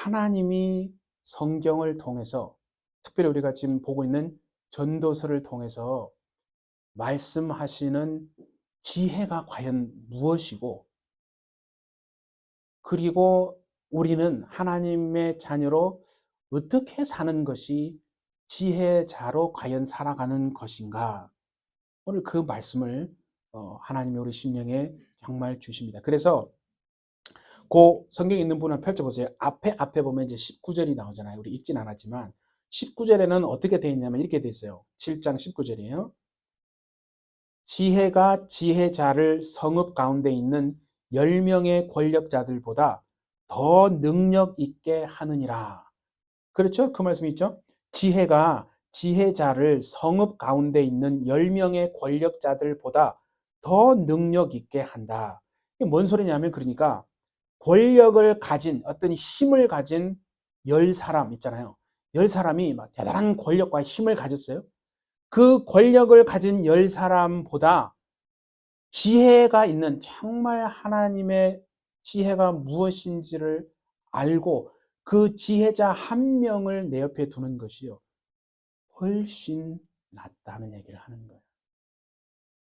하나님이 성경을 통해서, 특별히 우리가 지금 보고 있는 전도서를 통해서 말씀하시는 지혜가 과연 무엇이고, 그리고 우리는 하나님의 자녀로 어떻게 사는 것이 지혜자로 과연 살아가는 것인가? 오늘 그 말씀을 하나님이 우리 심령에 정말 주십니다. 그래서 그 성경에 있는 분을 펼쳐보세요. 앞에 보면 이제 19절이 나오잖아요. 우리 읽진 않았지만 19절에는 어떻게 되어 있냐면 이렇게 되어 있어요. 7장 19절이에요. 지혜가 지혜자를 성읍 가운데 있는 10명의 권력자들보다 더 능력 있게 하느니라. 그렇죠? 그 말씀이 있죠? 지혜가 지혜자를 성읍 가운데 있는 10명의 권력자들보다 더 능력 있게 한다. 이게 뭔 소리냐면, 그러니까 권력을 가진, 어떤 힘을 가진 10사람 있잖아요. 10사람이 막 대단한 권력과 힘을 가졌어요. 그 권력을 가진 10사람보다 지혜가 있는, 정말 하나님의 지혜가 무엇인지를 알고 그 지혜자 한 명을 내 옆에 두는 것이요, 훨씬 낫다는 얘기를 하는 거예요.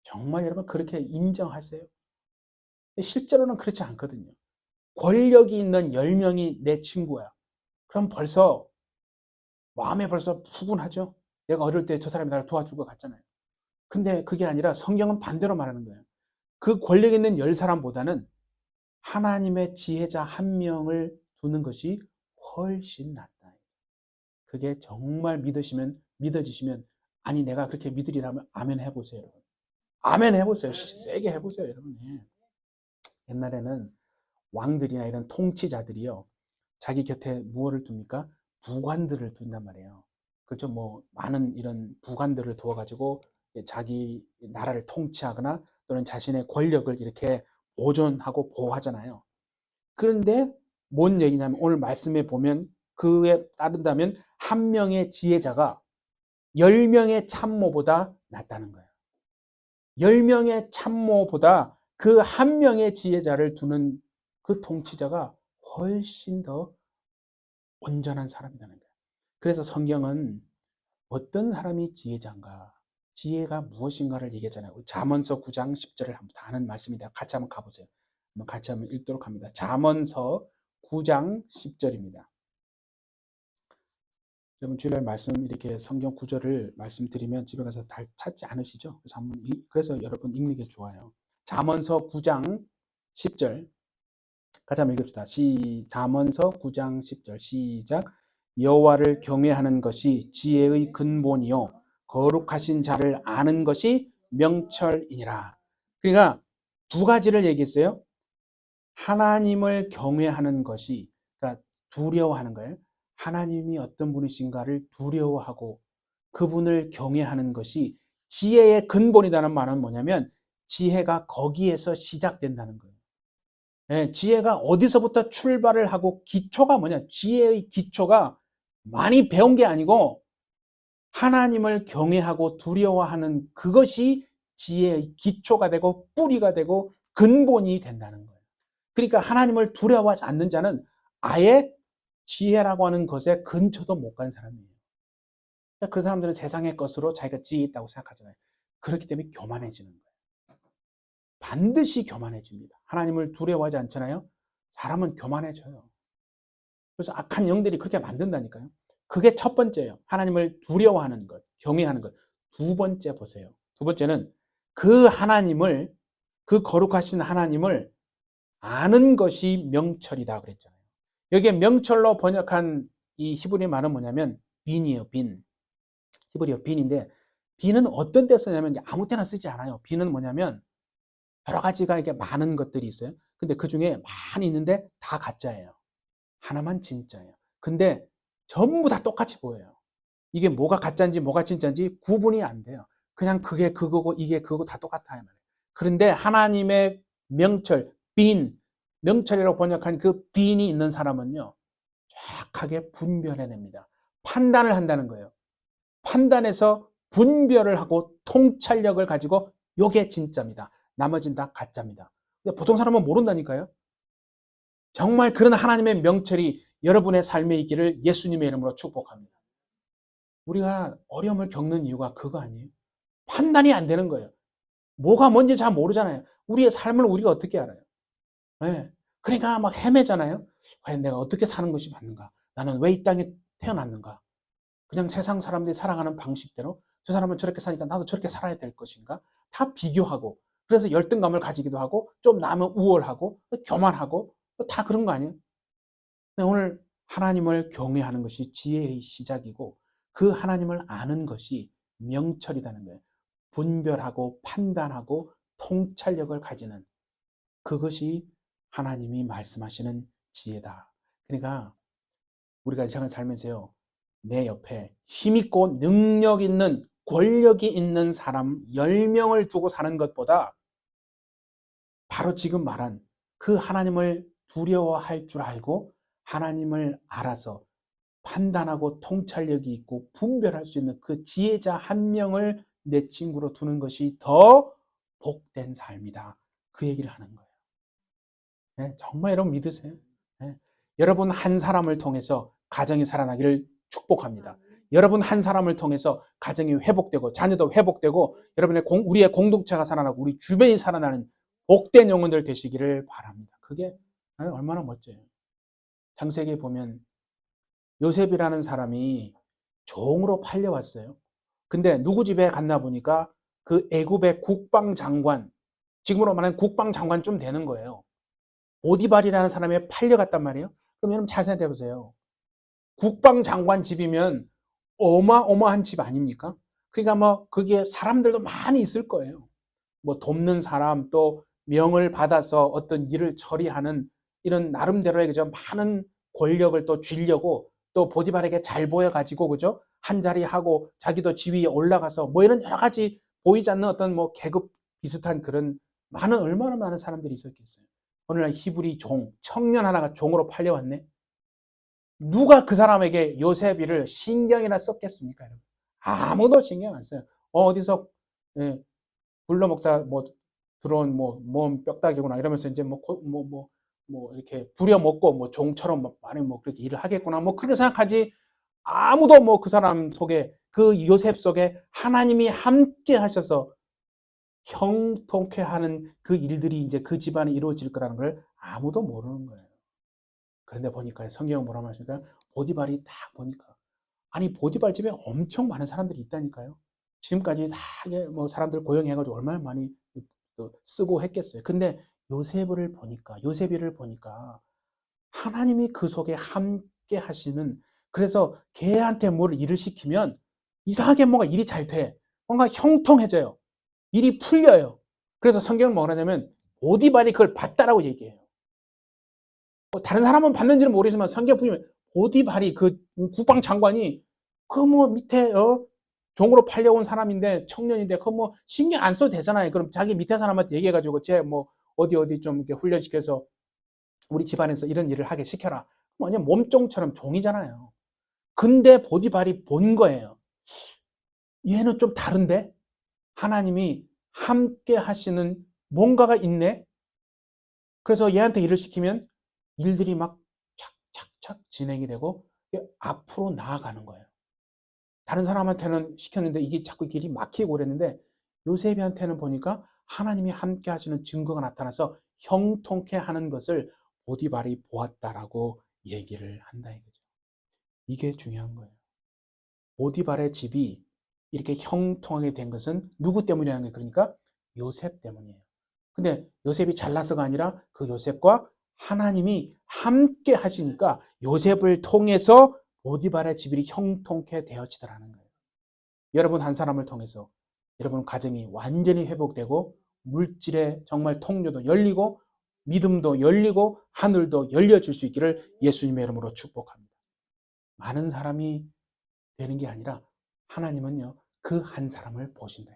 정말 여러분 그렇게 인정하세요? 실제로는 그렇지 않거든요. 권력이 있는 10명이 내 친구야. 그럼 벌써 마음에 벌써 푸근하죠? 내가 어릴 때 저 사람이 나를 도와주고 갔잖아요. 근데 그게 아니라 성경은 반대로 말하는 거예요. 그 권력 있는 10사람보다는 하나님의 지혜자 한 명을 두는 것이 훨씬 낫다. 그게 정말 믿어지시면, 아니 내가 그렇게 믿으리라면 아멘 해보세요, 여러분. 아멘 해보세요. 세게 해보세요, 여러분. 옛날에는 왕들이나 이런 통치자들이요, 자기 곁에 무엇을 둡니까? 부관들을 둔단 말이에요. 그렇죠? 뭐 많은 이런 부관들을 두어가지고 자기 나라를 통치하거나 또는 자신의 권력을 이렇게 보존하고 보호하잖아요. 그런데 뭔 얘기냐면, 오늘 말씀에 보면 그에 따른다면 한 명의 지혜자가 10명의 참모보다 낫다는 거예요. 10명의 참모보다 그 한 명의 지혜자를 두는 그 통치자가 훨씬 더 온전한 사람이라는 거예요. 그래서 성경은 어떤 사람이 지혜자인가, 지혜가 무엇인가를 얘기하잖아요. 잠언서 9장 10절을 한번 다 아는 말씀입니다. 같이 한번 가보세요. 같이 한번 읽도록 합니다. 잠언서 9장 10절입니다. 여러분 주일날 말씀 이렇게 성경 구절을 말씀드리면 집에 가서 다 찾지 않으시죠? 그래서 여러분 읽는 게 좋아요. 잠언서 9장 10절 같이 한번 읽읍시다. 잠언서 9장 10절 시작. 여호와를 경외하는 것이 지혜의 근본이요 거룩하신 자를 아는 것이 명철이니라. 그러니까 두 가지를 얘기했어요. 하나님을 경외하는 것이, 그러니까 두려워하는 거예요. 하나님이 어떤 분이신가를 두려워하고 그분을 경외하는 것이 지혜의 근본이라는 말은 뭐냐면, 지혜가 거기에서 시작된다는 거예요. 지혜가 어디서부터 출발을 하고, 기초가 뭐냐, 지혜의 기초가 많이 배운 게 아니고 하나님을 경외하고 두려워하는 그것이 지혜의 기초가 되고 뿌리가 되고 근본이 된다는 거예요. 그러니까 하나님을 두려워하지 않는 자는 아예 지혜라고 하는 것에 근처도 못 간 사람이에요. 그 사람들은 세상의 것으로 자기가 지혜 있다고 생각하잖아요. 그렇기 때문에 교만해지는 거예요. 반드시 교만해집니다. 하나님을 두려워하지 않잖아요. 사람은 교만해져요. 그래서 악한 영들이 그렇게 만든다니까요. 그게 첫 번째예요. 하나님을 두려워하는 것, 경외하는 것. 두 번째 보세요. 두 번째는 그 하나님을, 그 거룩하신 하나님을 아는 것이 명철이다 그랬잖아요. 여기에 명철로 번역한 이 히브리 말은 뭐냐면 빈이에요. 빈. 히브리어 빈인데, 빈은 어떤 때 쓰냐면 아무 때나 쓰지 않아요. 빈은 뭐냐면 여러 가지가 이게 많은 것들이 있어요. 근데 그 중에 많이 있는데 다 가짜예요. 하나만 진짜예요. 근데 전부 다 똑같이 보여요. 이게 뭐가 가짜인지 뭐가 진짜인지 구분이 안 돼요. 그냥 그게 그거고 이게 그거고 다 똑같아요. 그런데 하나님의 명철, 빈, 명철이라고 번역한 그 빈이 있는 사람은요, 정확하게 분별해냅니다. 판단을 한다는 거예요. 판단해서 분별을 하고 통찰력을 가지고 요게 진짜입니다. 나머지는 다 가짜입니다. 근데 보통 사람은 모른다니까요. 정말 그런 하나님의 명철이 여러분의 삶에 있기를 예수님의 이름으로 축복합니다. 우리가 어려움을 겪는 이유가 그거 아니에요? 판단이 안 되는 거예요. 뭐가 뭔지 잘 모르잖아요. 우리의 삶을 우리가 어떻게 알아요? 네. 그러니까 막 헤매잖아요. 과연 내가 어떻게 사는 것이 맞는가? 나는 왜 이 땅에 태어났는가? 그냥 세상 사람들이 살아가는 방식대로 저 사람은 저렇게 사니까 나도 저렇게 살아야 될 것인가? 다 비교하고 그래서 열등감을 가지기도 하고 좀 나면 우월하고 교만하고 다 그런 거 아니에요? 오늘 하나님을 경외하는 것이 지혜의 시작이고 그 하나님을 아는 것이 명철이라는 거예요. 분별하고 판단하고 통찰력을 가지는 그것이 하나님이 말씀하시는 지혜다. 그러니까 우리가 이 세상을 살면서요. 내 옆에 힘있고 능력 있는 권력이 있는 사람 10명을 두고 사는 것보다 바로 지금 말한 그 하나님을 두려워할 줄 알고 하나님을 알아서 판단하고 통찰력이 있고 분별할 수 있는 그 지혜자 한 명을 내 친구로 두는 것이 더 복된 삶이다. 그 얘기를 하는 거예요. 네, 정말 여러분 믿으세요? 네. 여러분 한 사람을 통해서 가정이 살아나기를 축복합니다. 여러분 한 사람을 통해서 가정이 회복되고 자녀도 회복되고 여러분의 우리의 공동체가 살아나고 우리 주변이 살아나는 복된 영혼들 되시기를 바랍니다. 그게 얼마나 멋져요. 창세기에 보면 요셉이라는 사람이 종으로 팔려왔어요. 근데 누구 집에 갔나 보니까 그 애굽의 국방장관, 지금으로 말하면 국방장관쯤 되는 거예요. 보디발이라는 사람에 팔려갔단 말이에요. 그럼 여러분 잘 생각해 보세요. 국방장관 집이면 어마어마한 집 아닙니까? 그러니까 뭐 거기에 사람들도 많이 있을 거예요. 뭐 돕는 사람 또 명을 받아서 어떤 일을 처리하는 이런 나름대로의 그죠 많은 권력을 또 쥐려고 또 보디발에게 잘 보여가지고 그죠 한 자리 하고 자기도 지위에 올라가서 뭐 이런 여러 가지 보이지 않는 어떤 뭐 계급 비슷한 그런 많은 얼마나 많은 사람들이 있었겠어요. 오늘날 히브리 청년 하나가 종으로 팔려왔네. 누가 그 사람에게 요셉이를 신경이나 썼겠습니까? 아무도 신경 안 써요. 어디서 예, 불러 먹자 뭐 들어온 뭐 뼈다귀구나 이러면서 이제 뭐 이렇게 부려 먹고 뭐 종처럼 많이 뭐 그렇게 일을 하겠구나 뭐 그렇게 생각하지 아무도 뭐 그 사람 속에 그 요셉 속에 하나님이 함께 하셔서 형통케 하는 그 일들이 이제 그 집안에 이루어질 거라는 걸 아무도 모르는 거예요. 그런데 보니까 성경은 뭐라고 하십니까? 보디발이 딱 보니까 아니 보디발 집에 엄청 많은 사람들이 있다니까요. 지금까지 다 뭐 사람들 고용해가지고 얼마나 많이 쓰고 했겠어요. 근데 요셉이를 보니까 하나님이 그 속에 함께 하시는 그래서 걔한테 뭘 일을 시키면 이상하게 뭔가 일이 잘 돼. 뭔가 형통해져요. 일이 풀려요. 그래서 성경은 뭐라 하냐면 보디발이 그걸 봤다라고 얘기해요. 다른 사람은 봤는지는 모르지만 성경 보면 보디발이 그 국방장관이 그 뭐 밑에 종으로 팔려온 사람인데 청년인데 그 뭐 신경 안 써도 되잖아요. 그럼 자기 밑에 사람한테 얘기해가지고 쟤 뭐 어디 좀 이렇게 훈련시켜서 우리 집안에서 이런 일을 하게 시켜라. 완전 몸종처럼 종이잖아요. 근데 보디발이 본 거예요. 얘는 좀 다른데 하나님이 함께 하시는 뭔가가 있네. 그래서 얘한테 일을 시키면 일들이 막 착착착 진행이 되고 앞으로 나아가는 거예요. 다른 사람한테는 시켰는데 이게 자꾸 길이 막히고 그랬는데 요셉이한테는 보니까 하나님이 함께 하시는 증거가 나타나서 형통케 하는 것을 보디발이 보았다라고 얘기를 한다 이거죠. 이게 중요한 거예요. 보디발의 집이 이렇게 형통하게 된 것은 누구 때문이라는 거예요? 그러니까 요셉 때문이에요. 근데 요셉이 잘나서가 아니라 그 요셉과 하나님이 함께 하시니까 요셉을 통해서 보디발의 집이 형통케 되어지더라는 거예요. 여러분 한 사람을 통해서 여러분 가정이 완전히 회복되고 물질의 정말 통로도 열리고 믿음도 열리고 하늘도 열려질 수 있기를 예수님의 이름으로 축복합니다. 많은 사람이 되는 게 아니라 하나님은요 그 한 사람을 보신다.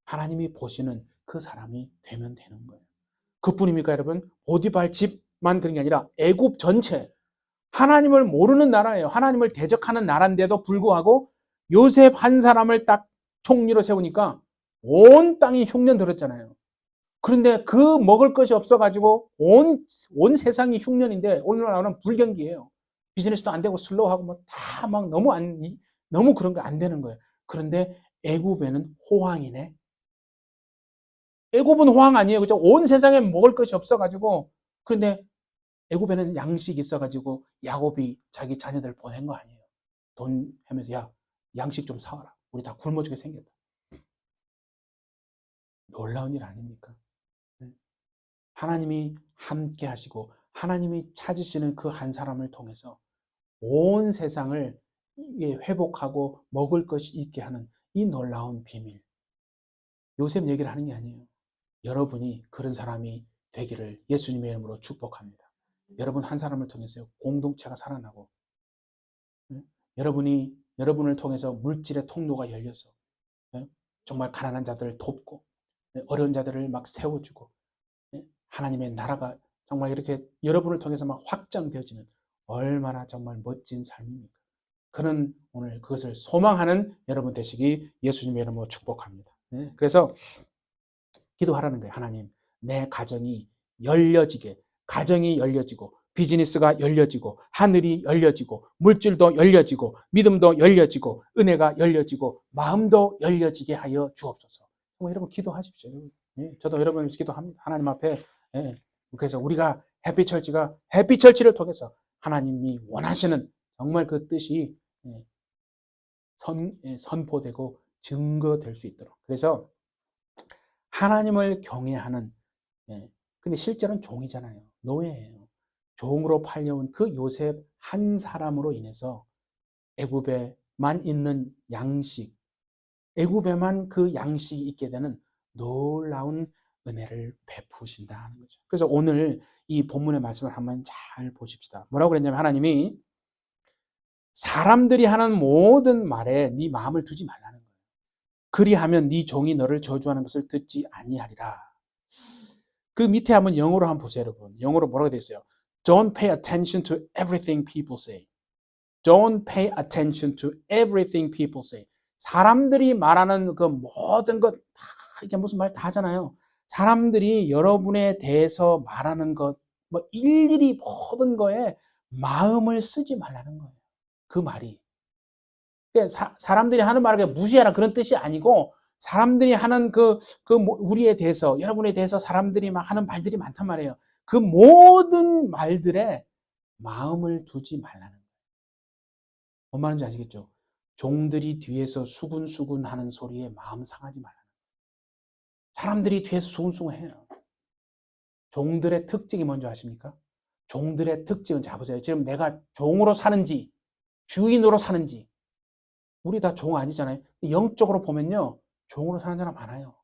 하나님이 보시는 그 사람이 되면 되는 거예요. 그뿐입니까 여러분? 보디발 집만 그런 게 아니라 애굽 전체 하나님을 모르는 나라예요. 하나님을 대적하는 나라인데도 불구하고 요셉 한 사람을 딱 총리로 세우니까 온 땅이 흉년 들었잖아요. 그런데 그 먹을 것이 없어가지고 온 세상이 흉년인데 오늘 나오는 불경기예요. 비즈니스도 안 되고 슬로우하고 뭐 다 막 너무 그런 거 안 되는 거예요. 그런데 애굽에는 호황이네. 애굽은 호황 아니에요. 그죠? 온 세상에 먹을 것이 없어가지고. 그런데 애굽에는 양식이 있어가지고 야곱이 자기 자녀들 보낸 거 아니에요. 돈 하면서 야 양식 좀 사와라. 우리 다 굶어 죽게 생겼다. 놀라운 일 아닙니까? 하나님이 함께 하시고 하나님이 찾으시는 그 한 사람을 통해서 온 세상을 회복하고 먹을 것이 있게 하는 이 놀라운 비밀. 요셉 얘기를 하는 게 아니에요. 여러분이 그런 사람이 되기를 예수님의 이름으로 축복합니다. 여러분 한 사람을 통해서 공동체가 살아나고 여러분을 통해서 물질의 통로가 열려서 정말 가난한 자들을 돕고 어려운 자들을 막 세워주고 하나님의 나라가 정말 이렇게 여러분을 통해서 막 확장되어지는 얼마나 정말 멋진 삶입니까? 그런 오늘 그것을 소망하는 여러분 되시기 예수님의 이름으로 축복합니다. 그래서 기도하라는 거예요. 하나님, 내 가정이 열려지고 비즈니스가 열려지고 하늘이 열려지고 물질도 열려지고 믿음도 열려지고 은혜가 열려지고 마음도 열려지게 하여 주옵소서. 여러분 기도하십시오. 저도 여러분 기도합니다. 하나님 앞에. 그래서 우리가 해피철치가 해피철치를 통해서 하나님이 원하시는 정말 그 뜻이 선포되고 증거될 수 있도록. 그래서 하나님을 경외하는, 근데 실제로는 종이잖아요. 노예예요. 종으로 팔려온 그 요셉 한 사람으로 인해서 애굽에만 있는 양식, 애굽에만 그 양식이 있게 되는 놀라운 은혜를 베푸신다 하는 거죠. 그래서 오늘 이 본문의 말씀을 한번 잘 보십시다. 뭐라고 그랬냐면 하나님이 사람들이 하는 모든 말에 네 마음을 두지 말라는 거예요. 그리하면 네 종이 너를 저주하는 것을 듣지 아니하리라. 그 밑에 한번 영어로 한번 보세요, 여러분. 영어로 뭐라고 되어 있어요? Don't pay attention to everything people say. Don't pay attention to everything people say. 사람들이 말하는 그 모든 것, 다 이게 무슨 말 다 하잖아요. 사람들이 여러분에 대해서 말하는 것, 뭐 일일이 모든 거에 마음을 쓰지 말라는 거예요. 그 말이. 사람들이 하는 말을 무시하라 그런 뜻이 아니고 사람들이 하는 우리에 대해서, 여러분에 대해서 사람들이 막 하는 말들이 많단 말이에요. 그 모든 말들에 마음을 두지 말라는 거예요. 뭔 말인지 아시겠죠? 종들이 뒤에서 수군수군 하는 소리에 마음 상하지 말라는 거예요. 사람들이 뒤에서 수군수군 해요. 종들의 특징이 뭔지 아십니까? 종들의 특징은 자 보세요. 지금 내가 종으로 사는지 주인으로 사는지 우리 다 종 아니잖아요. 영적으로 보면요. 종으로 사는 사람 많아요.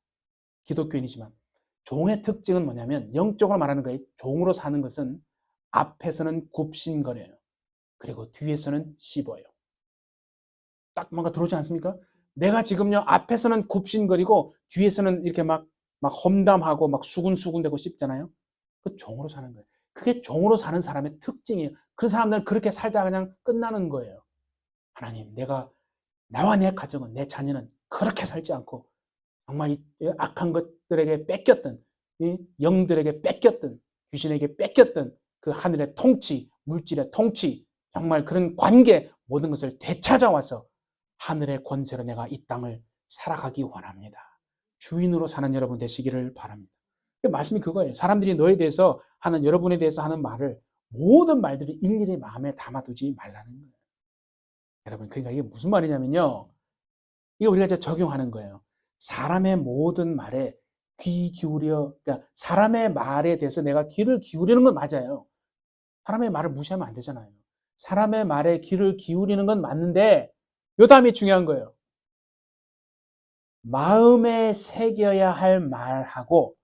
기독교인이지만. 종의 특징은 뭐냐면 영적으로 말하는 거예요. 종으로 사는 것은 앞에서는 굽신거려요. 그리고 뒤에서는 씹어요. 딱 뭔가 들어오지 않습니까? 내가 지금요 앞에서는 굽신거리고 뒤에서는 이렇게 막 험담하고 막 수군수군대고 씹잖아요. 그 종으로 사는 거예요. 그게 종으로 사는 사람의 특징이에요. 그 사람들은 그렇게 살다가 그냥 끝나는 거예요. 하나님, 나와 내 가정은, 내 자녀는 그렇게 살지 않고 정말 이 악한 것들에게 뺏겼던, 이 영들에게 뺏겼던, 귀신에게 뺏겼던 그 하늘의 통치, 물질의 통치, 정말 그런 관계 모든 것을 되찾아와서 하늘의 권세로 내가 이 땅을 살아가기 원합니다. 주인으로 사는 여러분 되시기를 바랍니다. 말씀이 그거예요. 사람들이 너에 대해서 하는, 여러분에 대해서 하는 말을 모든 말들이 일일이 마음에 담아두지 말라는 거예요. 여러분, 그러니까 이게 무슨 말이냐면요. 이거 우리가 이제 적용하는 거예요. 사람의 모든 말에 귀 기울여, 그러니까 사람의 말에 대해서 내가 귀를 기울이는 건 맞아요. 사람의 말을 무시하면 안 되잖아요. 사람의 말에 귀를 기울이는 건 맞는데, 요 다음이 중요한 거예요. 마음에 새겨야 할 말하고,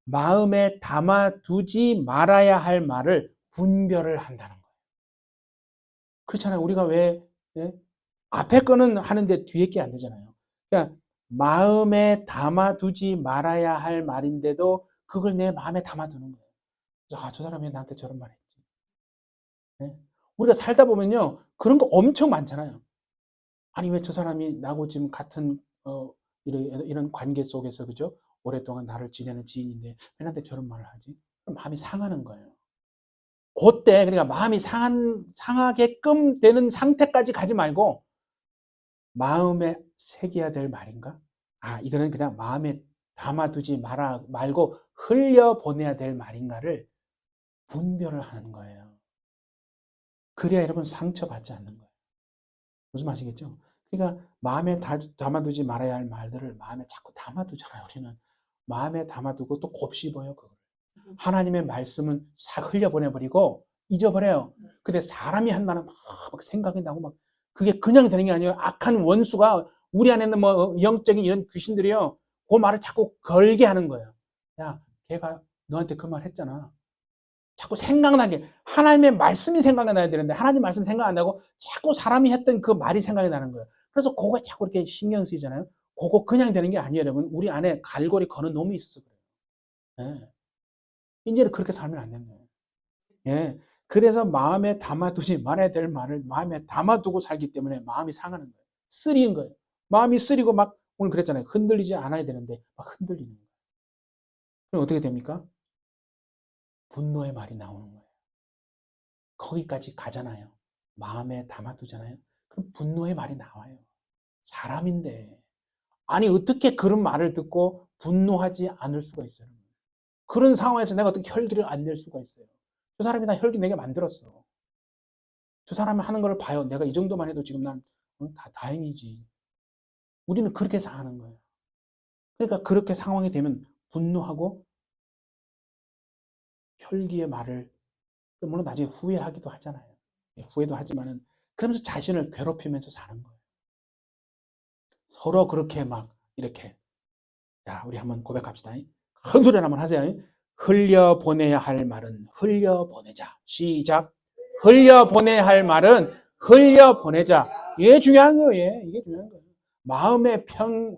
마음에 담아두지 말아야 할 말을 분별을 한다는 거예요. 그렇잖아요. 우리가 왜, 앞에 거는 하는데 뒤에 게 안 되잖아요. 그러니까 마음에 담아두지 말아야 할 말인데도 그걸 내 마음에 담아두는 거예요. 저 사람이 왜 나한테 저런 말 했지. 우리가 살다 보면요. 그런 거 엄청 많잖아요. 아니, 왜 저 사람이 나하고 지금 같은, 이런 관계 속에서, 그죠? 오랫동안 나를 지내는 지인인데 왜 나한테 저런 말을 하지? 그럼 마음이 상하는 거예요. 그때 그러니까 마음이 상하게끔 되는 상태까지 가지 말고 마음에 새겨야 될 말인가? 이거는 그냥 마음에 담아두지 말고 흘려보내야 될 말인가를 분별을 하는 거예요. 그래야 여러분 상처받지 않는 거예요. 무슨 말이겠죠? 그러니까 마음에 담아두지 말아야 할 말들을 마음에 자꾸 담아두잖아요. 우리는 마음에 담아두고 또 곱씹어요. 그걸. 하나님의 말씀은 싹 흘려보내버리고 잊어버려요. 근데 사람이 한 말은 막 생각이 나고 막 그게 그냥 되는 게 아니에요. 악한 원수가 우리 안에 있는 뭐 영적인 이런 귀신들이요. 그 말을 자꾸 걸게 하는 거예요. 야, 걔가 너한테 그 말 했잖아. 자꾸 생각나게 하나님의 말씀이 생각이 나야 되는데 하나님 말씀 생각 안 나고 자꾸 사람이 했던 그 말이 생각이 나는 거예요. 그래서 그거 자꾸 이렇게 신경 쓰이잖아요. 그거 그냥 되는 게 아니에요, 여러분. 우리 안에 갈고리 거는 놈이 있어서 그래요. 예. 이제는 그렇게 살면 안 된다. 예. 그래서 마음에 담아두지 말아야 될 말을 마음에 담아두고 살기 때문에 마음이 상하는 거예요. 쓰리는 거예요. 마음이 쓰리고 막 오늘 그랬잖아요. 흔들리지 않아야 되는데 막 흔들리는 거예요. 그럼 어떻게 됩니까? 분노의 말이 나오는 거예요. 거기까지 가잖아요. 마음에 담아두잖아요. 그럼 분노의 말이 나와요. 사람인데. 아니 어떻게 그런 말을 듣고 분노하지 않을 수가 있어요. 그런 상황에서 내가 어떻게 혈기를 안 낼 수가 있어요. 저 사람이 나 혈기 내게 만들었어. 저 사람이 하는 걸 봐요. 내가 이 정도만 해도 지금 난 다행이지. 우리는 그렇게 사는 거예요. 그러니까 그렇게 상황이 되면 분노하고 혈기의 말을 물론 나중에 후회하기도 하잖아요. 후회도 하지만은 그러면서 자신을 괴롭히면서 사는 거예요. 서로 그렇게 막 이렇게 자 우리 한번 고백합시다. 큰 소리로 한번 하세요. 흘려보내야 할 말은 흘려보내자. 시작. 흘려보내야 할 말은 흘려보내자. 이게 중요한 거예요. 이게 중요한 거예요. 마음의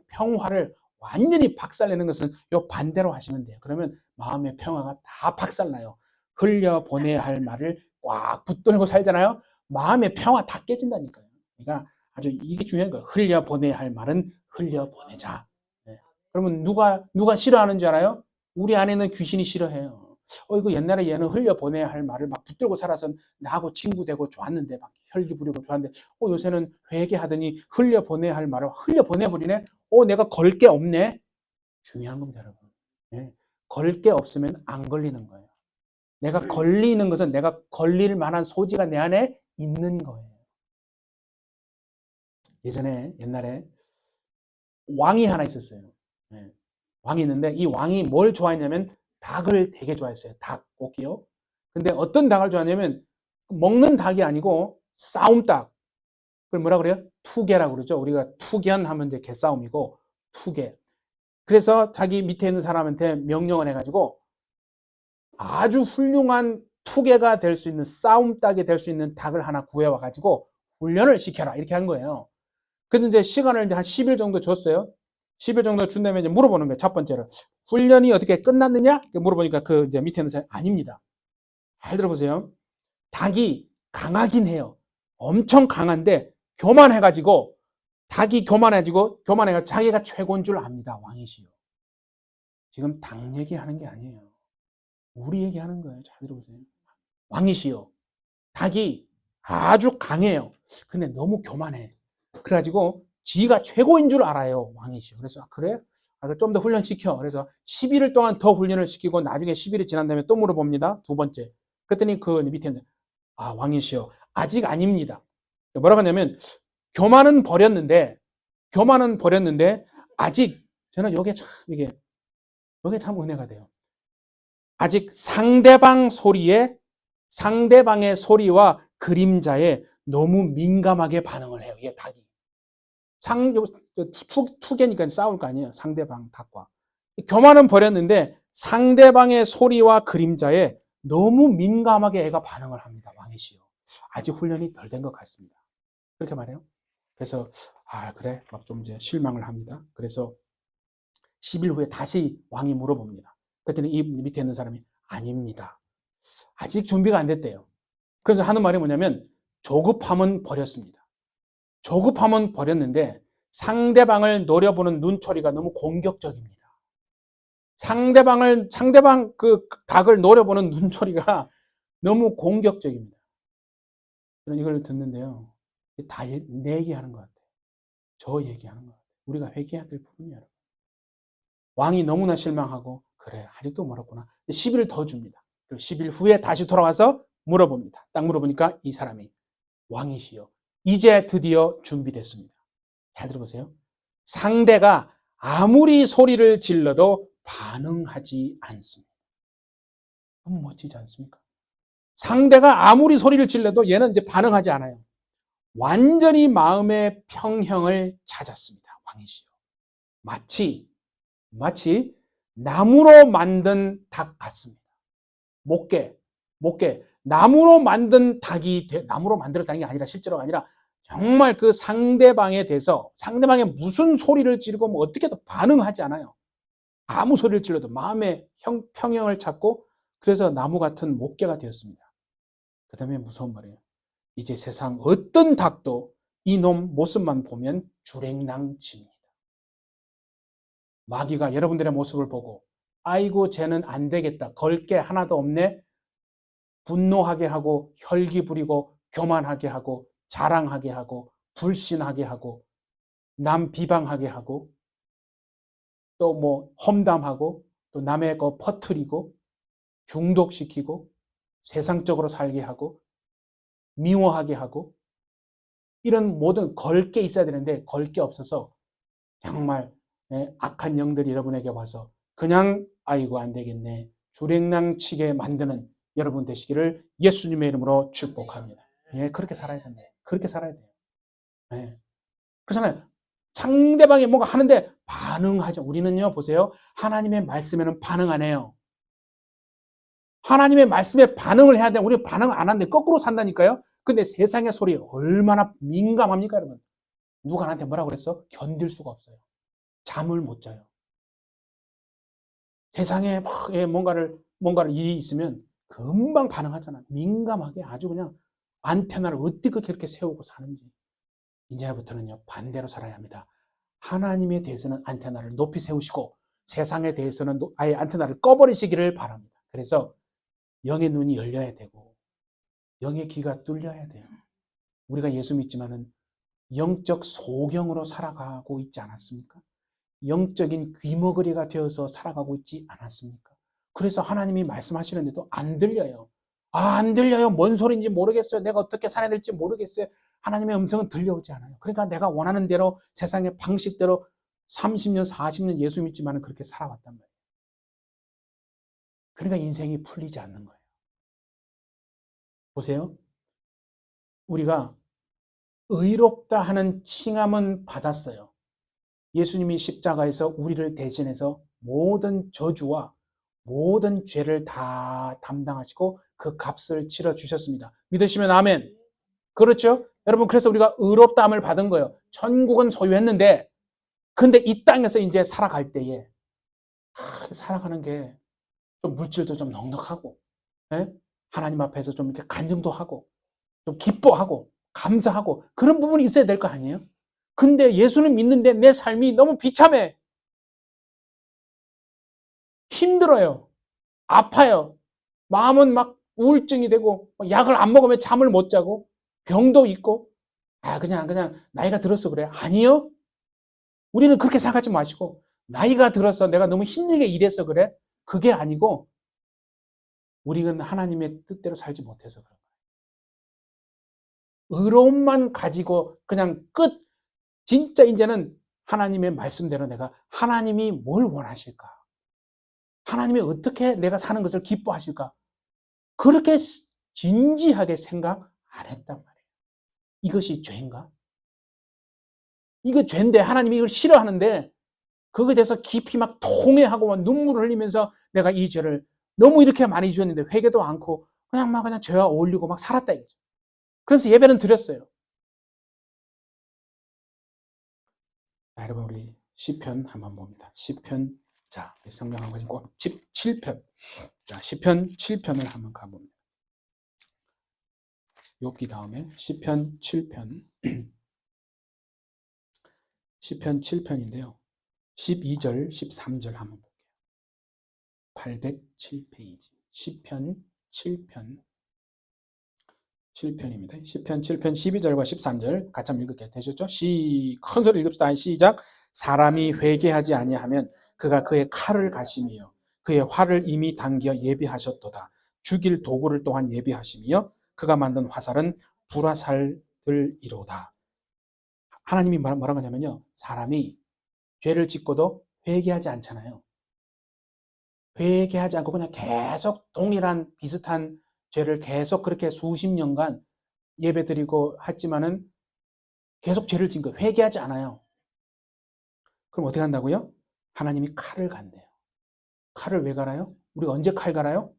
평화를 완전히 박살내는 것은 요 반대로 하시면 돼요. 그러면 마음의 평화가 다 박살나요. 흘려보내야 할 말을 꽉 붙들고 살잖아요. 마음의 평화 다 깨진다니까요. 그러니까 아주 이게 중요한 거예요. 흘려보내야 할 말은 흘려보내자. 네. 그러면 누가 싫어하는 줄 알아요? 우리 안에는 귀신이 싫어해요. 이거 옛날에 얘는 흘려보내야 할 말을 막 붙들고 살아서 나하고 친구 되고 좋았는데 막 혈기 부리고 좋았는데 요새는 회개하더니 흘려보내야 할 말을 흘려보내버리네. 내가 걸 게 없네. 중요한 겁니다, 여러분. 네. 걸 게 없으면 안 걸리는 거예요. 내가 걸리는 것은 내가 걸릴 만한 소지가 내 안에 있는 거예요. 옛날에 왕이 하나 있었어요. 네. 왕이 있는데 이 왕이 뭘 좋아했냐면 닭을 되게 좋아했어요. 닭, 고기요. 근데 어떤 닭을 좋아하냐면 먹는 닭이 아니고 싸움닭. 그걸 뭐라 그래요? 투개라고 그러죠. 우리가 투견 하면 이제 개싸움이고 투개. 그래서 자기 밑에 있는 사람한테 명령을 해가지고 아주 훌륭한 투개가 될 수 있는 싸움닭이 될 수 있는 닭을 하나 구해와가지고 훈련을 시켜라 이렇게 한 거예요. 그래서 이제 시간을 이제 한 10일 정도 줬어요. 10일 정도 준 다음에 이제 물어보는 거예요. 첫 번째로 훈련이 어떻게 끝났느냐? 물어보니까 그 이제 밑에 있는 사람 아닙니다. 잘 들어보세요. 닭이 강하긴 해요. 엄청 강한데 교만해가지고 닭이 교만해가지고 자기가 최고인 줄 압니다. 왕이시요. 지금 닭 얘기하는 게 아니에요. 우리 얘기하는 거예요. 잘 들어보세요. 왕이시요. 닭이 아주 강해요. 근데 너무 교만해. 그래가지고 지가 최고인 줄 알아요. 왕이시요. 그래서 그래? 좀 더 훈련시켜. 그래서 11일 동안 더 훈련을 시키고 나중에 10일이 지난 다음에 또 물어봅니다. 두 번째. 그랬더니 그 밑에 왕이시여 아직 아닙니다. 뭐라고 하냐면 교만은 버렸는데 아직 저는 요게 참 은혜가 돼요. 아직 상대방의 소리와 그림자에 너무 민감하게 반응을 해요. 얘 닭이. 투개니까 싸울 거 아니에요. 상대방 닭과. 교만은 버렸는데 상대방의 소리와 그림자에 너무 민감하게 애가 반응을 합니다. 왕이시여. 아직 훈련이 덜 된 것 같습니다. 그렇게 말해요. 그래서 그래 막 좀 이제 실망을 합니다. 그래서 10일 후에 다시 왕이 물어봅니다. 그랬더니 이 밑에 있는 사람이 아닙니다. 아직 준비가 안 됐대요. 그래서 하는 말이 뭐냐면 조급함은 버렸습니다. 조급함은 버렸는데 상대방을 노려보는 눈초리가 너무 공격적입니다. 상대방 그 닭을 노려보는 눈초리가 너무 공격적입니다. 저는 이걸 듣는데요. 다 내 얘기하는 것 같아요. 저 얘기하는 것 같아요. 우리가 회개해야 될 부분이에요. 여러분. 왕이 너무나 실망하고 그래 아직도 멀었구나. 10일 더 줍니다. 그리고 10일 후에 다시 돌아와서 물어봅니다. 딱 물어보니까 이 사람이 왕이시여 이제 드디어 준비됐습니다. 잘 들어보세요. 상대가 아무리 소리를 질러도 반응하지 않습니다. 너무 멋지지 않습니까? 상대가 아무리 소리를 질러도 얘는 이제 반응하지 않아요. 완전히 마음의 평형을 찾았습니다. 왕이시여. 마치 나무로 만든 닭 같습니다. 목게. 나무로 만든 닭이, 나무로 만들었다는 게 아니라 실제로가 아니라 정말 그 상대방에 대해서 상대방의 무슨 소리를 지르고 뭐 어떻게든 반응하지 않아요. 아무 소리를 질러도 마음의 평형을 찾고 그래서 나무 같은 목게가 되었습니다. 그 다음에 무서운 말이에요. 이제 세상 어떤 닭도 이놈 모습만 보면 주랭랑칩니다. 마귀가 여러분들의 모습을 보고 아이고 쟤는 안 되겠다. 걸 게 하나도 없네. 분노하게 하고 혈기 부리고 교만하게 하고 자랑하게 하고 불신하게 하고 남 비방하게 하고 또 뭐 험담하고 또 남의 거 퍼뜨리고 중독시키고 세상적으로 살게 하고 미워하게 하고 이런 모든 걸 게 있어야 되는데 걸 게 없어서 정말 악한 영들이 여러분에게 와서 그냥 아이고 안 되겠네 주랭랑치게 만드는 여러분 되시기를 예수님의 이름으로 축복합니다. 예, 그렇게 살아야 된다. 그렇게 살아야 돼요. 예. 그렇잖아요. 상대방이 뭔가 하는데 반응하죠. 우리는요, 보세요. 하나님의 말씀에는 반응 안 해요. 하나님의 말씀에 반응을 해야 돼. 우리 반응 안 하는데 거꾸로 산다니까요. 근데 세상의 소리에 얼마나 민감합니까, 여러분? 누가 나한테 뭐라고 그랬어? 견딜 수가 없어요. 잠을 못 자요. 세상에 막 뭔가를 일이 있으면 금방 반응하잖아. 민감하게 아주 그냥 안테나를 어떻게 그렇게 세우고 사는지. 이제부터는요, 반대로 살아야 합니다. 하나님에 대해서는 안테나를 높이 세우시고 세상에 대해서는 아예 안테나를 꺼버리시기를 바랍니다. 그래서 영의 눈이 열려야 되고 영의 귀가 뚫려야 돼요. 우리가 예수 믿지만은 영적 소경으로 살아가고 있지 않았습니까? 영적인 귀머거리가 되어서 살아가고 있지 않았습니까? 그래서 하나님이 말씀하시는데도 안 들려요. 안 들려요. 뭔 소리인지 모르겠어요. 내가 어떻게 살아야 될지 모르겠어요. 하나님의 음성은 들려오지 않아요. 그러니까 내가 원하는 대로 세상의 방식대로 30년, 40년 예수 믿지만은 그렇게 살아왔단 말이에요. 그러니까 인생이 풀리지 않는 거예요. 보세요. 우리가 의롭다 하는 칭함은 받았어요. 예수님이 십자가에서 우리를 대신해서 모든 저주와 모든 죄를 다 담당하시고 그 값을 치러 주셨습니다. 믿으시면 아멘. 그렇죠? 여러분, 그래서 우리가 의롭다함을 받은 거예요. 천국은 소유했는데, 근데 이 땅에서 이제 살아갈 때에, 살아가는 게 좀 물질도 좀 넉넉하고, 예? 하나님 앞에서 좀 이렇게 간증도 하고, 좀 기뻐하고, 감사하고, 그런 부분이 있어야 될 거 아니에요? 근데 예수는 믿는데 내 삶이 너무 비참해. 힘들어요. 아파요. 마음은 막 우울증이 되고, 약을 안 먹으면 잠을 못 자고, 병도 있고, 그냥 나이가 들어서 그래. 아니요. 우리는 그렇게 생각하지 마시고, 나이가 들어서 내가 너무 힘들게 일해서 그래. 그게 아니고, 우리는 하나님의 뜻대로 살지 못해서 그런 거예요. 의로움만 가지고 그냥 끝. 진짜 이제는 하나님의 말씀대로 내가 하나님이 뭘 원하실까? 하나님이 어떻게 내가 사는 것을 기뻐하실까? 그렇게 진지하게 생각 안 했단 말이에요. 이것이 죄인가? 이거 죄인데 하나님이 이걸 싫어하는데 거기에 대해서 깊이 막 통회하고 막 눈물을 흘리면서 내가 이 죄를 너무 이렇게 많이 지었는데 회개도 않고 그냥 죄와 어울리고 막 살았다 이거죠. 그래서 예배는 드렸어요. 자, 여러분 우리 시편 한번 봅니다. 시편 자 성경 한번 가지고 17편 자 시편 7편을 한번 가봅니다. 욥기 다음에 시편 7편 시편 7편인데요. 12절 13절 한번 볼게요. 807페이지 시편 7편 7편입니다. 시편 7편 12절과 13절 같이 한번 읽을게요. 되셨죠? 큰 소리 읽읍시다. 시작. 사람이 회개하지 아니하면 그가 그의 칼을 가심이요 그의 활을 이미 당겨 예비하셨도다. 죽일 도구를 또한 예비하심이요 그가 만든 화살은 불화살들이로다. 하나님이 뭐라고 하냐면요. 사람이 죄를 짓고도 회개하지 않잖아요. 회개하지 않고 그냥 계속 동일한 비슷한 죄를 계속 그렇게 수십 년간 예배드리고 했지만은 계속 죄를 짓는 거예요. 회개하지 않아요. 그럼 어떻게 한다고요? 하나님이 칼을 간대요. 칼을 왜 갈아요? 우리가 언제 칼 갈아요?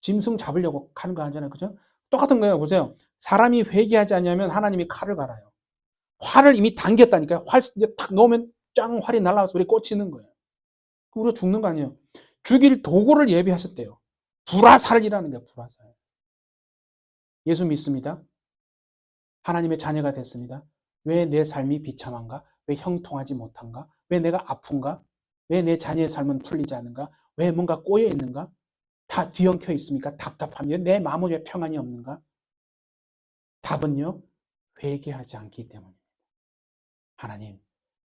짐승 잡으려고 칼을 가잖아요. 그죠? 똑같은 거예요. 보세요. 사람이 회개하지 않으면 하나님이 칼을 갈아요. 활을 이미 당겼다니까요. 활 이제 탁 놓으면 짱 활이 날아와서 우리 꽂히는 거예요. 우리가 죽는 거 아니에요. 죽일 도구를 예비하셨대요. 불화살이라는 거예요. 불화살. 예수 믿습니다. 하나님의 자녀가 됐습니다. 왜 내 삶이 비참한가? 왜 형통하지 못한가? 왜 내가 아픈가? 왜 내 자녀의 삶은 풀리지 않는가? 왜 뭔가 꼬여 있는가? 다 뒤엉켜 있습니까? 답답하며 내 마음은 왜 평안이 없는가? 답은요, 회개하지 않기 때문입니다. 하나님,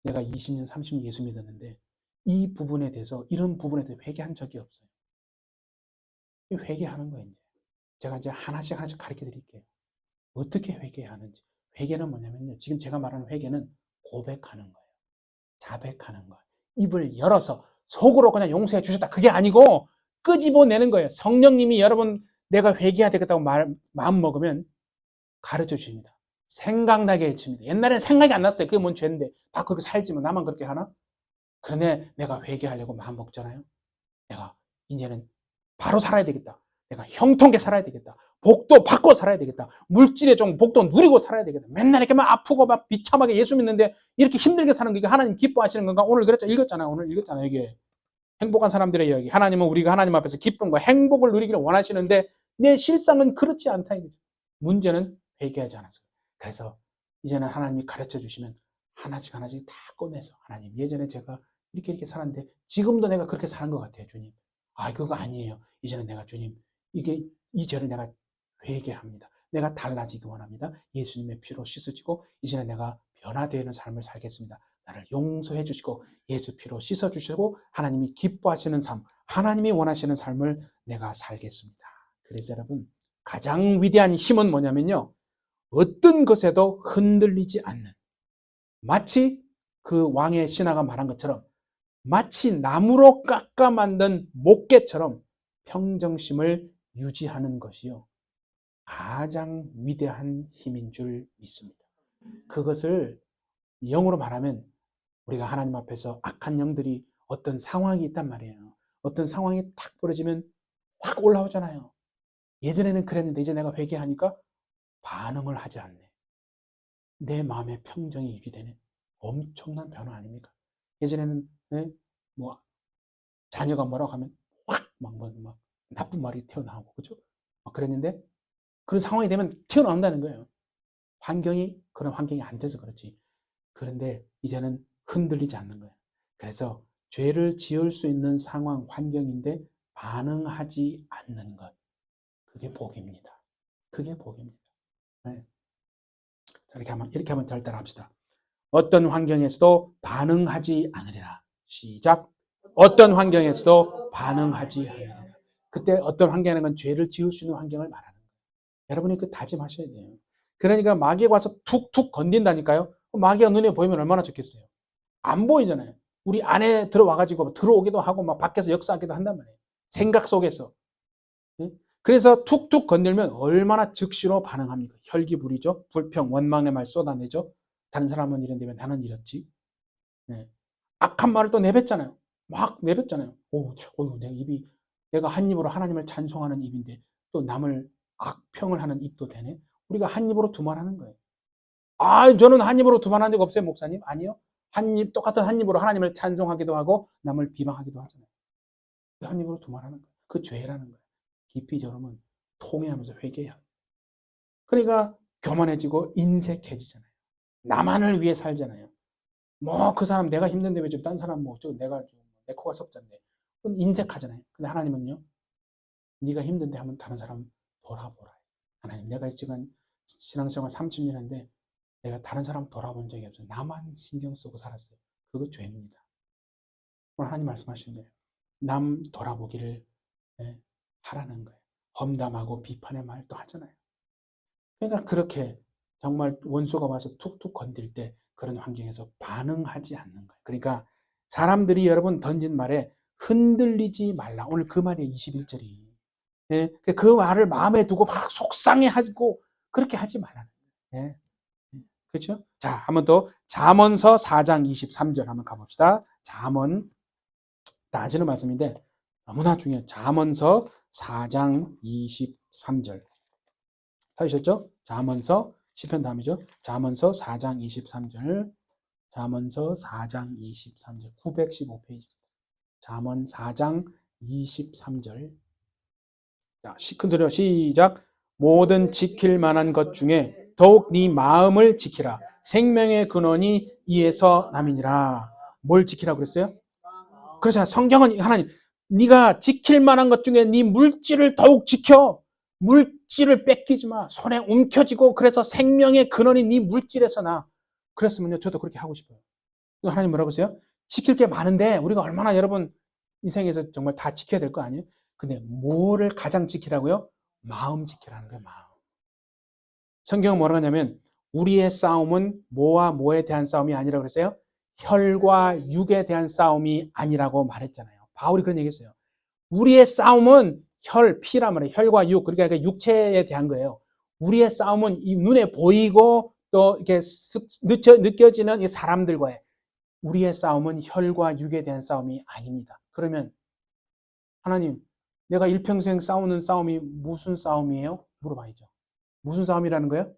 내가 20년, 30년 예수 믿었는데 이 부분에 대해서, 이런 부분에 대해서 회개한 적이 없어요. 회개하는 거예요. 제가 이제 하나씩 가르쳐 드릴게요. 어떻게 회개해야 하는지. 회개는 뭐냐면요. 지금 제가 말하는 회개는 고백하는 거예요. 자백하는 거예요. 입을 열어서 속으로 그냥 용서해 주셨다. 그게 아니고 끄집어내는 거예요. 성령님이 여러분 내가 회개해야 되겠다고 마음 먹으면 가르쳐 주십니다. 생각나게 해줍니다. 옛날에는 생각이 안 났어요. 그게 뭔 죄인데. 다 그렇게 살지만 나만 그렇게 하나? 그런데 내가 회개하려고 마음 먹잖아요. 내가 이제는 바로 살아야 되겠다. 내가 형통하게 살아야 되겠다. 복도 받고 살아야 되겠다. 물질의 종 복도 누리고 살아야 되겠다. 맨날 이렇게 막 아프고 막 비참하게 예수 믿는데 이렇게 힘들게 사는 게 하나님 기뻐하시는 건가? 오늘 그랬죠. 읽었잖아요. 오늘 읽었잖아요. 이게 행복한 사람들의 이야기. 하나님은 우리가 하나님 앞에서 기쁨과 행복을 누리기를 원하시는데 내 실상은 그렇지 않다. 문제는 회개하지 않았어요. 그래서 이제는 하나님이 가르쳐 주시면 하나씩 다 꺼내서 하나님 예전에 제가 이렇게 살았는데 지금도 내가 그렇게 사는 것 같아요. 주님. 아, 그거 아니에요. 이제는 내가 주님, 이 죄를 내가 회개합니다. 내가 달라지기 원합니다. 예수님의 피로 씻어지고 이제는 내가 변화되는 삶을 살겠습니다. 나를 용서해 주시고 예수 피로 씻어 주시고 하나님이 기뻐하시는 삶, 하나님이 원하시는 삶을 내가 살겠습니다. 그래서 여러분, 가장 위대한 힘은 뭐냐면요. 어떤 것에도 흔들리지 않는, 마치 그 왕의 신하가 말한 것처럼 마치 나무로 깎아 만든 목깨처럼 평정심을 유지하는 것이요. 가장 위대한 힘인 줄 믿습니다. 그것을 영어로 말하면 우리가 하나님 앞에서 악한 영들이 어떤 상황이 있단 말이에요. 어떤 상황이 탁 벌어지면 확 올라오잖아요. 예전에는 그랬는데 이제 내가 회개하니까 반응을 하지 않네. 내 마음의 평정이 유지되네. 엄청난 변화 아닙니까? 예전에는 뭐 자녀가 뭐라고 하면 확막 나쁜 말이 튀어나오고 그죠? 막 그랬는데 그런 상황이 되면 튀어나온다는 거예요. 그런 환경이 안 돼서 그렇지. 그런데 이제는 흔들리지 않는 거예요. 그래서 죄를 지을 수 있는 상황, 환경인데 반응하지 않는 것. 그게 복입니다. 그게 복입니다. 네. 이렇게 한번 잘 따라합시다. 어떤 환경에서도 반응하지 않으리라. 시작. 어떤 환경에서도 반응하지 않으리라. 그때 어떤 환경에는 죄를 지을 수 있는 환경을 말하는 거예요. 여러분이 그 다짐하셔야 돼요. 그러니까 마귀가 와서 툭툭 건든다니까요. 마귀가 눈에 보이면 얼마나 좋겠어요. 안 보이잖아요. 우리 안에 들어와가지고 들어오기도 하고 막 밖에서 역사하기도 한단 말이에요. 생각 속에서. 그래서 툭툭 건들면 얼마나 즉시로 반응합니까? 혈기부리죠. 불평, 원망의 말 쏟아내죠. 다른 사람은 이런데 나는 이렇지. 네. 악한 말을 또 내뱉잖아요. 막 내뱉잖아요. 내가 한 입으로 하나님을 찬송하는 입인데 또 남을 악평을 하는 입도 되네. 우리가 한 입으로 두말하는 거예요. 아, 저는 한 입으로 두말한 적 없어요, 목사님. 아니요. 똑같은 한 입으로 하나님을 찬송하기도 하고 남을 비방하기도 하잖아요. 한 입으로 두말하는 거예요. 그 죄라는 거예요. 깊이 여러분 통회하면서 회개해야. 그러니까 교만해지고 인색해지잖아요. 나만을 위해 살잖아요. 뭐 그 사람 내가 힘든데 왜 좀 딴 사람 뭐 내가 좀 내 코가 썩잖네. 인색하잖아요. 근데 하나님은요. 네가 힘든데 하면 다른 사람 돌아보라. 하나님, 내가 지금 신앙생활 30년 했는데 내가 다른 사람 돌아본 적이 없어요. 나만 신경 쓰고 살았어요. 그거 죄입니다. 오늘 하나님 말씀하시는 거예요. 남 돌아보기를 하라는 거예요. 험담하고 비판의 말도 하잖아요. 그러니까 그렇게 정말 원수가 와서 툭툭 건들 때 그런 환경에서 반응하지 않는 거예요. 그러니까 사람들이 여러분 던진 말에 흔들리지 말라. 오늘 그 말이 21절이. 예, 그 말을 마음에 두고 막 속상해하고 그렇게 하지 말라는 거예요. 예, 그렇죠? 자, 한번 더 잠언서 4장 23절 한번 가봅시다. 잠언, 따지는 말씀인데 너무나 중요해요. 잠언서 4장 23절. 찾으셨죠? 잠언서, 시편 다음이죠. 잠언서 4장 23절. 잠언서 4장 23절. 915페이지. 잠언 4장 23절. 자, 큰 소리로 시작. 모든 지킬 만한 것 중에 더욱 네 마음을 지키라. 생명의 근원이 이에서 남이니라. 뭘 지키라고 그랬어요? 그렇잖아요. 성경은 하나님, 네가 지킬 만한 것 중에 네 물질을 더욱 지켜. 물질을 뺏기지 마. 손에 움켜쥐고 그래서 생명의 근원이 네 물질에서 나. 그랬으면요, 저도 그렇게 하고 싶어요. 하나님 뭐라고 하세요? 지킬 게 많은데 우리가 얼마나 여러분 인생에서 정말 다 지켜야 될 거 아니에요? 근데 뭐를 가장 지키라고요? 마음 지키라는 거예요, 마음. 성경은 뭐라고 하냐면 우리의 싸움은 뭐와 뭐에 대한 싸움이 아니라고 그랬어요? 혈과 육에 대한 싸움이 아니라고 말했잖아요. 바울이 그런 얘기했어요. 우리의 싸움은 혈, 피란 말이에요. 혈과 육, 그러니까 육체에 대한 거예요. 우리의 싸움은 이 눈에 보이고 또 이렇게 느껴지는 이 사람들과의 우리의 싸움은 혈과 육에 대한 싸움이 아닙니다. 그러면 하나님, 내가 일평생 싸우는 싸움이 무슨 싸움이에요? 물어봐야죠. 무슨 싸움이라는 거예요?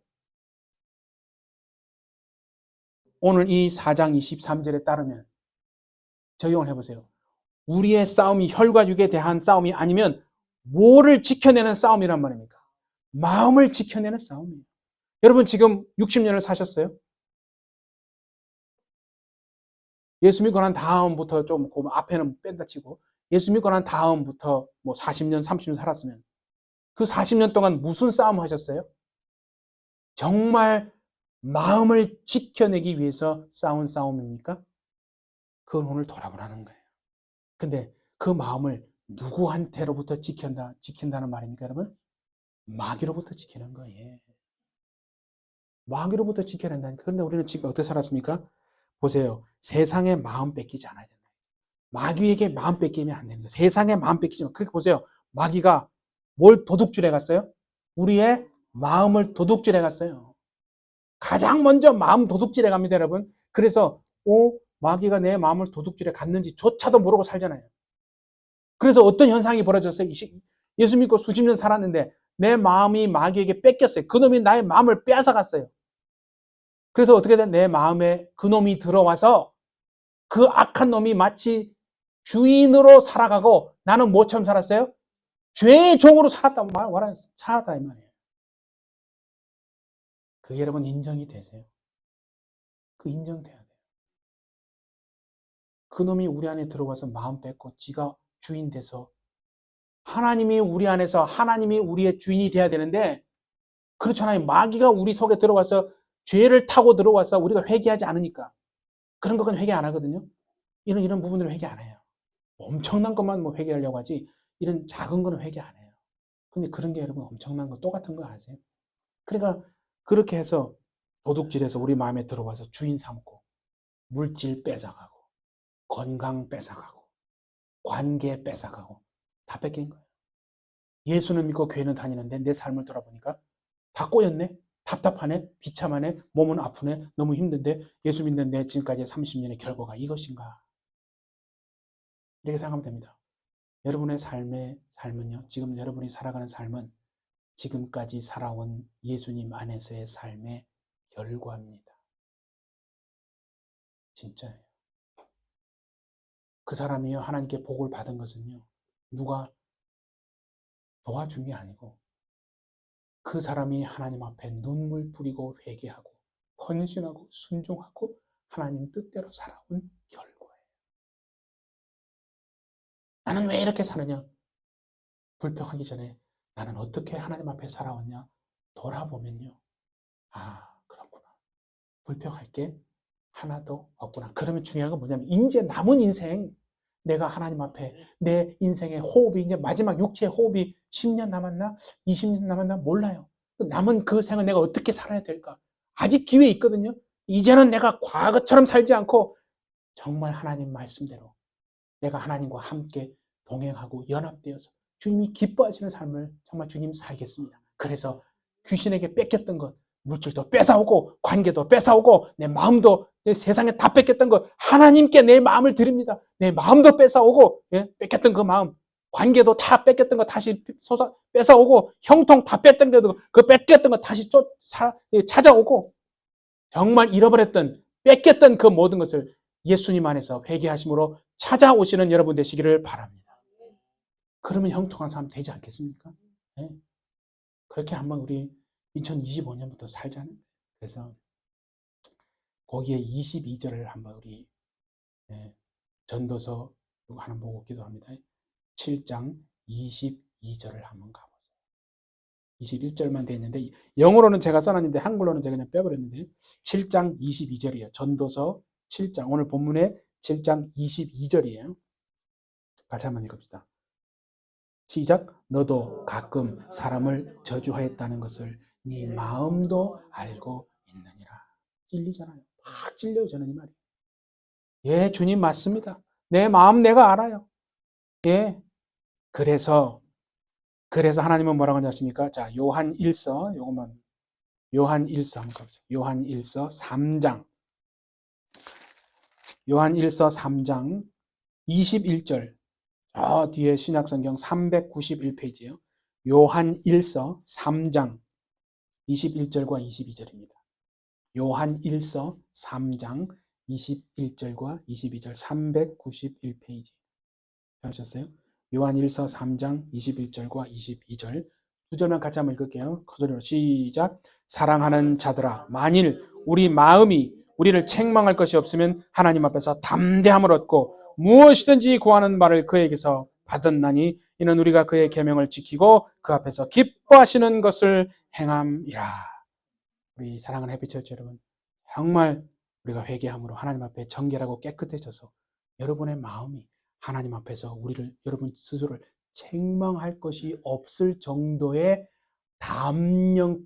오늘 이 4장 23절에 따르면 적용을 해보세요. 우리의 싸움이 혈과 육에 대한 싸움이 아니면 뭐를 지켜내는 싸움이란 말입니까? 마음을 지켜내는 싸움이에요. 여러분 지금 60년을 사셨어요? 예수 믿고 난 다음부터 좀 그 앞에는 뺀다 치고 예수 믿고 난 다음부터 뭐 40년, 30년 살았으면 그 40년 동안 무슨 싸움 하셨어요? 정말 마음을 지켜내기 위해서 싸운 싸움입니까? 그걸 오늘 돌아보라는 거예요. 근데 그 마음을 누구한테로부터 지킨다는 말입니까, 여러분? 마귀로부터 지키는 거예요. 마귀로부터 지켜야 된다니까. 그런데 우리는 지금 어떻게 살았습니까? 보세요. 세상에 마음 뺏기지 않아야 된다. 마귀에게 마음 뺏기면 안 되는 거예요. 세상에 마음 뺏기지 마. 그렇게 보세요. 마귀가 뭘 도둑질해 갔어요? 우리의 마음을 도둑질해 갔어요. 가장 먼저 마음 도둑질해 갑니다, 여러분. 그래서 마귀가 내 마음을 도둑질해 갔는지조차도 모르고 살잖아요. 그래서 어떤 현상이 벌어졌어요? 예수 믿고 수십 년 살았는데 내 마음이 마귀에게 뺏겼어요. 그놈이 나의 마음을 빼앗아갔어요. 그래서 어떻게 돼? 내 마음에 그놈이 들어와서 그 악한 놈이 마치 주인으로 살아가고 나는 뭐처럼 살았어요? 죄의 종으로 살았다고 살았다 이 말이에요. 그게 여러분 인정이 되세요? 그 인정돼야 돼요. 그놈이 우리 안에 들어와서 마음 뺏고 지가 주인 돼서 하나님이 우리 안에서 하나님이 우리의 주인이 돼야 되는데 그렇잖아요. 마귀가 우리 속에 들어와서 죄를 타고 들어와서 우리가 회개하지 않으니까 그런 것은 회개 안 하거든요. 이런 부분들은 회개 안 해요. 엄청난 것만 뭐 회개하려고 하지 이런 작은 거는 회개 안 해요. 근데 그런 게 여러분 엄청난 거 똑같은 거 아세요? 그러니까 그렇게 해서 도둑질해서 우리 마음에 들어와서 주인 삼고 물질 뺏어가고 건강 뺏어가고 관계 뺏어가고 다 뺏긴 거예요. 예수는 믿고 교회는 다니는데 내 삶을 돌아보니까 다 꼬였네. 답답하네. 비참하네. 몸은 아프네. 너무 힘든데 예수 믿는 내 지금까지 30년의 결과가 이것인가. 이렇게 생각하면 됩니다. 여러분의 삶은요. 지금 여러분이 살아가는 삶은 지금까지 살아온 예수님 안에서의 삶의 결과입니다. 진짜예요. 그 사람이요. 하나님께 복을 받은 것은요. 누가 도와준 게 아니고 그 사람이 하나님 앞에 눈물 뿌리고 회개하고 헌신하고 순종하고 하나님 뜻대로 살아온 결과예요. 나는 왜 이렇게 사느냐? 불평하기 전에 나는 어떻게 하나님 앞에 살아왔냐? 돌아보면요. 아, 그렇구나. 불평할 게 하나도 없구나. 그러면 중요한 건 뭐냐면 이제 남은 인생 내가 하나님 앞에 내 인생의 호흡이 이제 마지막 육체의 호흡이 10년 남았나? 20년 남았나? 몰라요. 남은 그 생을 내가 어떻게 살아야 될까? 아직 기회 있거든요. 이제는 내가 과거처럼 살지 않고 정말 하나님 말씀대로 내가 하나님과 함께 동행하고 연합되어서 주님이 기뻐하시는 삶을 정말 주님 살겠습니다. 그래서 귀신에게 뺏겼던 것, 물질도 뺏어오고 관계도 뺏어오고 내 마음도 내 세상에 다 뺏겼던 것 하나님께 내 마음을 드립니다. 내 마음도 뺏어오고 뺏겼던 그 마음 관계도 다 뺏겼던 거 다시 뺏어오고 형통 다 뺐던 그 뺏겼던 거 다시 찾아오고 정말 잃어버렸던 뺏겼던 그 모든 것을 예수님 안에서 회개하심으로 찾아오시는 여러분 되시기를 바랍니다. 그러면 형통한 삶 되지 않겠습니까? 네. 그렇게 한번 우리 2025년부터 살자는. 그래서 거기에 22절을 한번 우리 전도서 이거 하나 보고 기도합니다. 7장 22절을 한번 가보세요. 21절만 돼 있는데 영어로는 제가 써놨는데 한글로는 제가 그냥 빼버렸는데 7장 22절이에요. 전도서 7장 오늘 본문의 7장 22절이에요. 같이 한번 읽읍시다. 시작. 너도 가끔 사람을 저주하였다는 것을 네 마음도 알고 있느니라. 찔리잖아요. 막 찔려요. 저는 이 말이. 예, 주님 맞습니다. 내 마음 내가 알아요. 예. 그래서 하나님은 뭐라고 하십니까? 자, 요한 1서 요것만 요한 1서 한번 가보세요. 요한 1서 3장 요한 1서 3장 21절 뒤에 신약성경 391페이지예요. 요한 1서 3장 21절과 22절입니다. 요한 1서 3장 21절과 22절 391페이지 하셨어요? 요한 1서 3장 21절과 22절 두 절만 같이 한번 읽을게요. 그 소리로 시작. 사랑하는 자들아, 만일 우리 마음이 우리를 책망할 것이 없으면 하나님 앞에서 담대함을 얻고 무엇이든지 구하는 말을 그에게서 받았나니 이는 우리가 그의 계명을 지키고 그 앞에서 기뻐하시는 것을 행함이라. 우리 사랑하는 햇빛처치 여러분, 정말 우리가 회개함으로 하나님 앞에 정결하고 깨끗해져서 여러분의 마음이 하나님 앞에서 우리를 여러분 스스로를 책망할 것이 없을 정도의 담대함을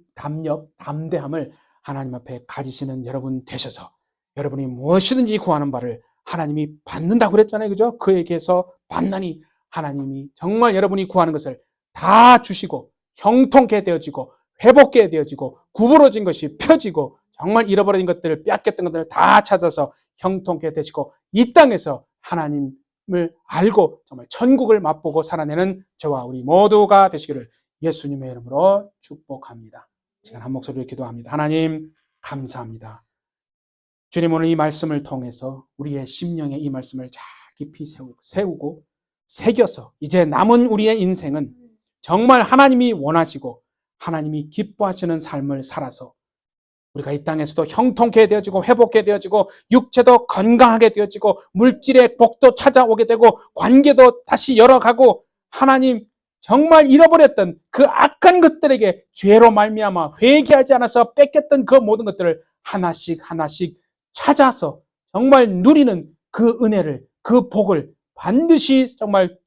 하나님 앞에 가지시는 여러분 되셔서 여러분이 무엇이든지 구하는 바를 하나님이 받는다고 그랬잖아요. 그죠? 그에게서 받나니 하나님이 정말 여러분이 구하는 것을 다 주시고 형통케 되어지고 회복게 되어지고 구부러진 것이 펴지고 정말 잃어버린 것들을 빼앗겼던 것들을 다 찾아서 형통케 되시고 이 땅에서 하나님을 알고 정말 천국을 맛보고 살아내는 저와 우리 모두가 되시기를 예수님의 이름으로 축복합니다. 시간 한 목소리로 기도합니다. 하나님 감사합니다. 주님 오늘 이 말씀을 통해서 우리의 심령에 이 말씀을 잘 깊이 세우고 새겨서 이제 남은 우리의 인생은 정말 하나님이 원하시고 하나님이 기뻐하시는 삶을 살아서 우리가 이 땅에서도 형통케 되어지고 회복게 되어지고 육체도 건강하게 되어지고 물질의 복도 찾아오게 되고 관계도 다시 열어가고 하나님 정말 잃어버렸던 그 악한 것들에게 죄로 말미암아 회개하지 않아서 뺏겼던 그 모든 것들을 하나씩 찾아서 정말 누리는 그 은혜를 그 복을 반드시 정말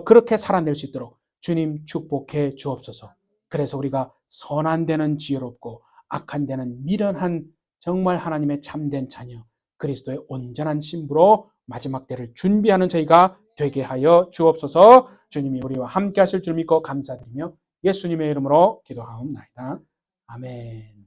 그렇게 살아낼 수 있도록 주님 축복해 주옵소서. 그래서 우리가 선한 데는 지혜롭고 악한 데는 미련한 정말 하나님의 참된 자녀 그리스도의 온전한 신부로 마지막 때를 준비하는 저희가 되게 하여 주옵소서. 주님이 우리와 함께 하실 줄 믿고 감사드리며 예수님의 이름으로 기도하옵나이다. 아멘.